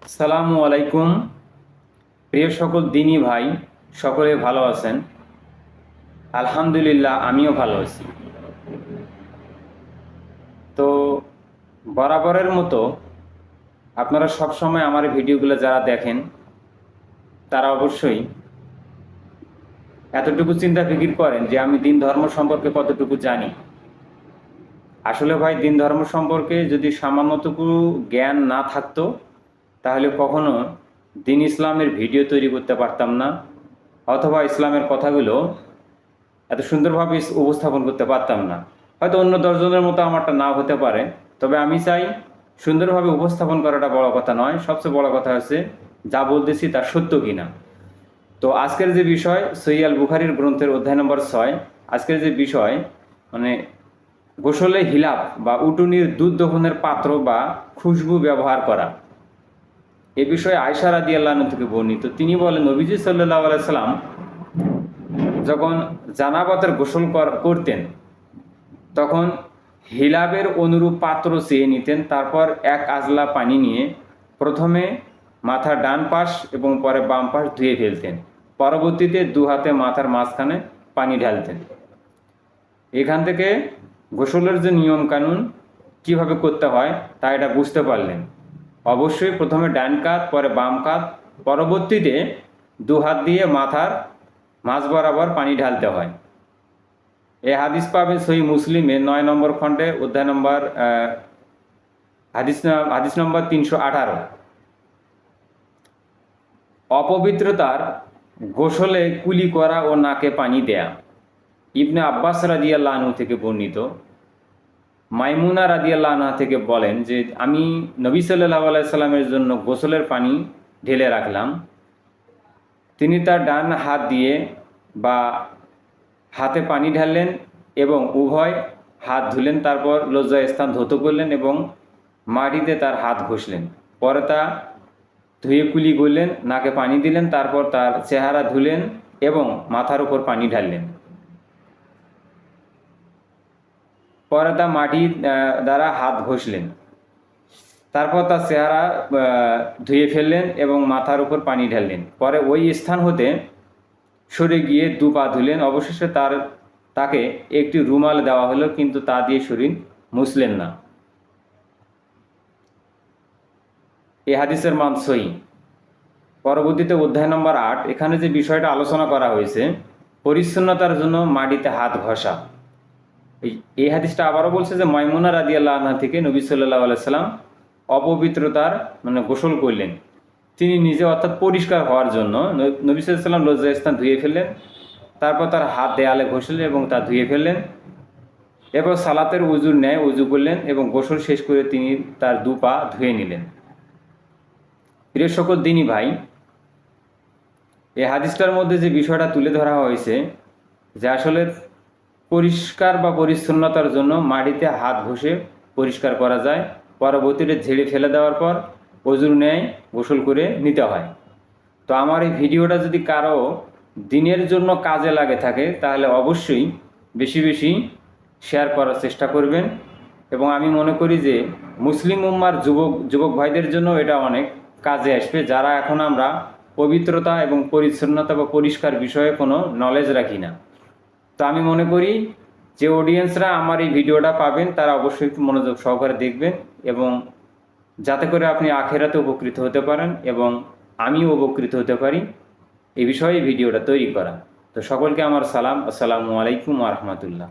আসসালামু আলাইকুম। প্রিয় সকল দিনী ভাই, সকলে ভালো আছেন? আলহামদুলিল্লাহ, আমিও ভালো আছি। তো বরাবরের মতো আপনারা সব সময় আমার ভিডিওগুলো যারা দেখেন তারা অবশ্যই এতটুকু চিন্তা ফিকির করেন যে আমি দিন ধর্ম সম্পর্কে কতটুকু জানি। আসলে ভাই, দিন ধর্ম সম্পর্কে যদি সামান্যটুকু জ্ঞান না থাকতো তাহলে কখনো দিন ইসলামের ভিডিও তৈরি করতে পারতাম না, অথবা ইসলামের কথাগুলো এত সুন্দরভাবে উপস্থাপন করতে পারতাম না। হয়তো অন্য 10 জনের মতো আমারটা নাও হতে পারে, তবে আমি চাই সুন্দরভাবে উপস্থাপন করাটা বড় কথা নয়, সবচেয়ে বড় কথা হচ্ছে যা বলতেছি তা সত্য কিনা। তো আজকের যে বিষয়, সহিহ আল বুখারীর গ্রন্থের অধ্যায় নম্বর 6, আজকের যে বিষয় মানে গোসলে হিলাপ বা উটুনির দুধ দহনের পাত্র বা খুশবু ব্যবহার করা, এ বিষয়ে আয়েশা রাদিয়াল্লাহু আনহা থেকে বর্ণিত। তিনি বলেন, নবীজি সাল্লাল্লাহু আলাইহি সাল্লাম যখন জানাবাতের গোসল করতেন তখন হিলাবের অনুরূপ পাত্র চেয়ে নিতেন। তারপর এক আজলা পানি নিয়ে প্রথমে মাথার ডান পাশ এবং পরে বাম পাশ ধুয়ে ফেলতেন। পরবর্তীতে দু হাতে মাথার মাঝখানে পানি ঢালতেন। এখান থেকে গোসলের যে নিয়ম কানুন কীভাবে করতে হয় তা এটা বুঝতে পারলেন। অবশ্যই প্রথমে ডান কাঁধ, পরে বাম কাঁধ, পরবর্তীতে দু হাত দিয়ে মাথার মাঝ বরাবর পানি ঢালতে হয়। এই হাদিস পাবেন সহিহ মুসলিমে 9 নম্বর খণ্ডে অধ্যায় নম্বর হাদিস নম্বর 318। অপবিত্রতার গোসলে কুলি করা ও নাকে পানি দেয়া। ইবনে আব্বাস রাদিয়াল্লাহু আনহু থেকে বর্ণিত। মাইমুনা রাদিয়াল্লাহু আনহা থেকে বলেন যে আমি নবী সাল্লাল্লাহু আলাইহি সাল্লামের জন্য গোসলের পানি ঢেলে রাখলাম। তিনি তার ডান হাত দিয়ে বা হাতে পানি ঢাললেন এবং উভয় হাত ধুলেন। তারপর লজ্জাস্থান ধৌত করলেন এবং মাটিতে তার হাত ঘষলেন। পরে তা ধুয়ে কুলি করলেন, নাকে পানি দিলেন, তারপর তার চেহারা ধুলেন এবং মাথার উপর পানি ঢাললেন। পরে তা মাটি দ্বারা হাত ঘষলেন। তারপর তার চেহারা ধুয়ে ফেললেন এবং মাথার উপর পানি ঢাললেন। পরে ওই স্থান হতে সরে গিয়ে দু পা ধুলেন। অবশেষে তাকে একটি রুমাল দেওয়া হলো, কিন্তু তা দিয়ে শরীর মুছলেন না। এই হাদিসের মান সহিহ। পরবর্তীতে অধ্যায় নম্বর 8, এখানে যে বিষয়টা আলোচনা করা হয়েছে, পরিচ্ছন্নতার জন্য মাটিতে হাত ঘষা। এই হাদিসটা আবারও বলছে যে মাইমুনা রাদিয়াল্লাহু আনহা থেকে নবী সাল্লাল্লাহু আলাইহি সাল্লাম অপবিত্রতার গোসল করলেন। তিনি নিজে অর্থাৎ পরিষ্কার হওয়ার জন্য নবী সাল্লাল্লাহু আলাইহি সাল্লাম লজ্জাস্থান ধুয়ে ফেললেন। তারপর তার হাত দেয়ালে ঘষলেন এবং তা ধুয়ে ফেললেন। এরপর সালাতের উজুর ন্যায় উজু করলেন এবং গোসল শেষ করে তিনি তার দু পা ধুয়ে নিলেন। প্রিয় সকল দিনী ভাই, এই হাদিসটার মধ্যে যে বিষয়টা তুলে ধরা হয়েছে যে আসলে পরিষ্কার বা পরিচ্ছন্নতার জন্য মাটিতে হাত ঘষে পরিষ্কার করা যায়। পরবর্তীতে ঝেড়ে ফেলে দেওয়ার পর অজুর ন্যায় গোসল করে নিতে হয়। তো আমার এই ভিডিওটা যদি কারো দিনের জন্য কাজে লাগে থাকে তাহলে অবশ্যই বেশি বেশি শেয়ার করার চেষ্টা করবেন। এবং আমি মনে করি যে মুসলিম উম্মার যুবক ভাইদের জন্য এটা অনেক কাজে আসবে, যারা এখন আমরা পবিত্রতা এবং পরিচ্ছন্নতা বা পরিষ্কার বিষয়ে কোনো নলেজ রাখি না। তো আমি মনে করি যে অডিয়েন্সরা আমার এই ভিডিওটা পাবেন তারা অবশ্যই একটু মনোযোগ সহকারে দেখবেন, এবং যাতে করে আপনি আখেরাতে উপকৃত হতে পারেন এবং আমিও উপকৃত হতে পারি, এই বিষয়ে ভিডিওটা তৈরি করা। তো সকলকে আমার সালাম। আসসালামু আলাইকুম ওয়া রাহমাতুল্লাহ।